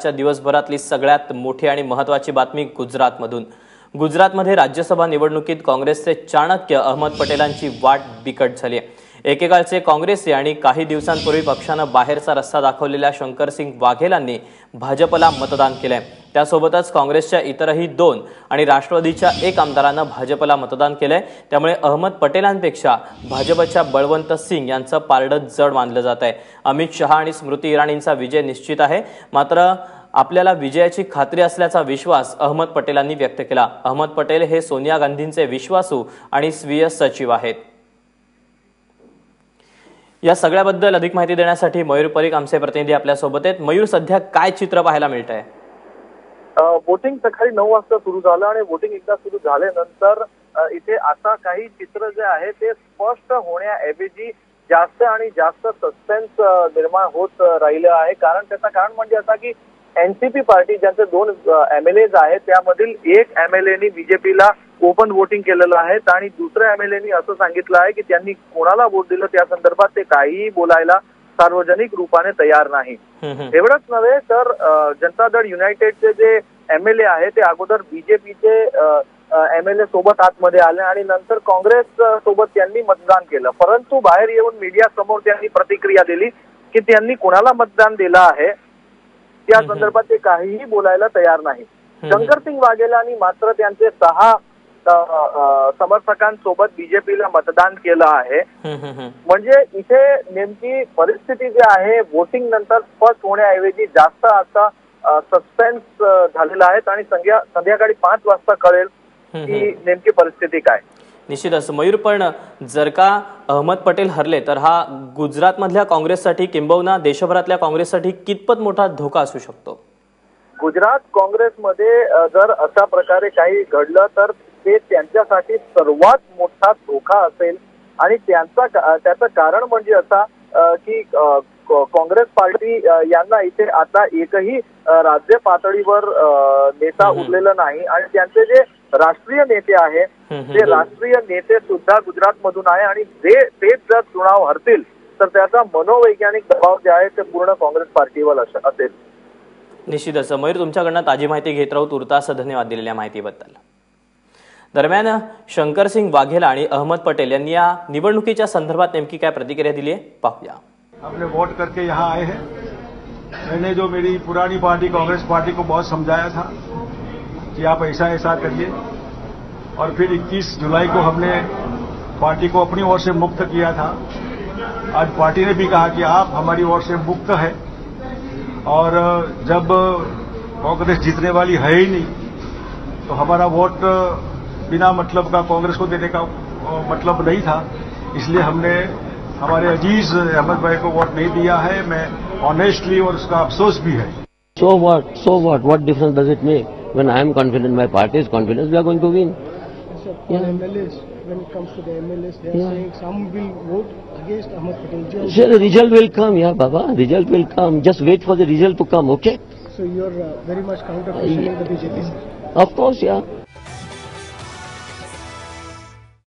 आजच्या दिवसभरातली सगळ्यात मोठी आणि महत्त्वाची बातमी गुजरातमधून। गुजरातमध्ये राज्यसभा निवडणुकीत काँग्रेसचे चाणक्य अहमद पटेलांची वाट बिकट झाली आहे। एकेकाळचे काँग्रेसी आणि काही दिवसांपूर्वी पक्षानं बाहेरचा रस्ता दाखवलेल्या शंकरसिंग वाघेलांनी भाजपला मतदान केलंय। त्यासोबतच काँग्रेसच्या इतरही 2 आणि राष्ट्रवादीच्या 1 आमदारांना भाजपला मतदान केलंय। त्यामुळे अहमद पटेलांपेक्षा भाजपच्या बळवंत सिंग यांचं पारडं जड मानलं जात आहे। अमित शहा आणि स्मृती इराणींचा विजय निश्चित आहे, मात्र आपल्याला विजयाची खात्री असल्याचा विश्वास अहमद पटेलांनी व्यक्त केला। अहमद पटेल हे सोनिया गांधींचे विश्वासू आणि स्वीय सचिव आहेत। या सगळ्याबद्दल अधिक माहिती देण्यासाठी मयूर परीख आमचे प्रतिनिधी आपल्या सोबत आहेत। मयूर, सध्या काय चित्र पाहायला मिळतंय? वोटिंग सकाळी 9 वाजता सुरू झालं आणि वोटिंग एकदा सुरू झाल्यानंतर इथे आता काही चित्र जे आहे ते स्पष्ट होण्याऐवजी जास्त आणि जास्त सस्पेन्स निर्माण होत राहिलं आहे। त्याचं कारण म्हणजे असं की एनसीपी पार्टी ज्यांचे 2 एमएलएज आहेत त्यामधील 1 एमएलएनी बीजेपीला ओपन वोटिंग केलेलं आहे आणि दुसऱ्या एमएलएनी असं सांगितलं आहे की त्यांनी कोणाला वोट दिलं त्या संदर्भात ते काहीही बोलायला सार्वजनिक रूपाने तयार नाही। एवढंच नव्हे तर जनता दल युनायटेडचे जे एमएलए आहे ते अगोदर बीजेपीचे एमएलए सोबत आतमध्ये आले आणि नंतर काँग्रेस सोबत त्यांनी मतदान केलं, परंतु बाहेर येऊन मीडिया समोर त्यांनी प्रतिक्रिया दिली की त्यांनी कोणाला मतदान दिलं आहे त्या संदर्भात ते काहीही बोलायला तयार नाही। शंकरसिंग वाघेलांनी मात्र त्यांचे 6 समर्थकांसोबत बीजेपीला मतदान केलं आहे। म्हणजे इथे नेमकी परिस्थिती जी आहे वोटिंग नंतर स्पष्ट होण्याऐवजी जास्त आता सस्पेन्स झालेला आहे आणि संध्याकाळी 5 वाजता कळेल की नेमकी परिस्थिती काय। निश्चितच मयूर, पण जर का अहमद पटेल हरले तर हा गुजरातमधल्या काँग्रेससाठी किंबहुना देशभरातल्या काँग्रेससाठी कितपत मोठा धोका असू शकतो? गुजरात काँग्रेसमध्ये जर अशा प्रकारे काही घडलं तर ते त्यांच्यासाठी सर्वात मोठा धोका असेल आणि त्याचं कारण म्हणजे असा की काँग्रेस पार्टी यांना इथे आता एकही राज्य पातळीवर नेता उरलेला नाही आणि त्यांचे जे राष्ट्रीय नेते आहे ते राष्ट्रीय नेते सुद्धा गुजरातमधून आहे आणि तेच जर चुनाव हरतील तर त्याचा मनोवैज्ञानिक दबाव जे आहे ते पूर्ण काँग्रेस पार्टीवर असेल। निश्चितच मयूर, तुमच्याकडनं ताजी माहिती घेत राहू। तुर्तास धन्यवाद दिलेल्या माहितीबद्दल। दरम्यान शंकरसिंग वाघेला आणि अहमद पटेल यांनी या निवडणुकीच्या संदर्भात नेमकी काय प्रतिक्रिया दिली आहे पाहूया। हमने वोट करके यहाँ आए हैं। मैंने जो मेरी पुरानी पार्टी कांग्रेस पार्टी को बहुत समझाया था कि आप ऐसा करिए, और फिर 21 जुलाई को हमने पार्टी को अपनी ओर से मुक्त किया था। आज पार्टी ने भी कहा कि आप हमारी ओर से मुक्त है, और जब कांग्रेस जीतने वाली है ही नहीं तो हमारा वोट बिना मतलब का कांग्रेस को देने का मतलब नहीं था, इसलिए हमने हमारे अजीज अहमद भाई को वोट नहीं दिया है। मैं ऑनेस्टली, और उसका अफसोस भी है। So what difference does it make? When I am confident, my party is confident, we are going to win. MLAs, when it comes to the MLAs, they are saying some will vote against Ahmad Patel. Sure, the result will come, yeah, Baba. Result will come. Just wait for the result to come, okay? So you are very much counter-questioning the BJP, sir? Of course, yeah.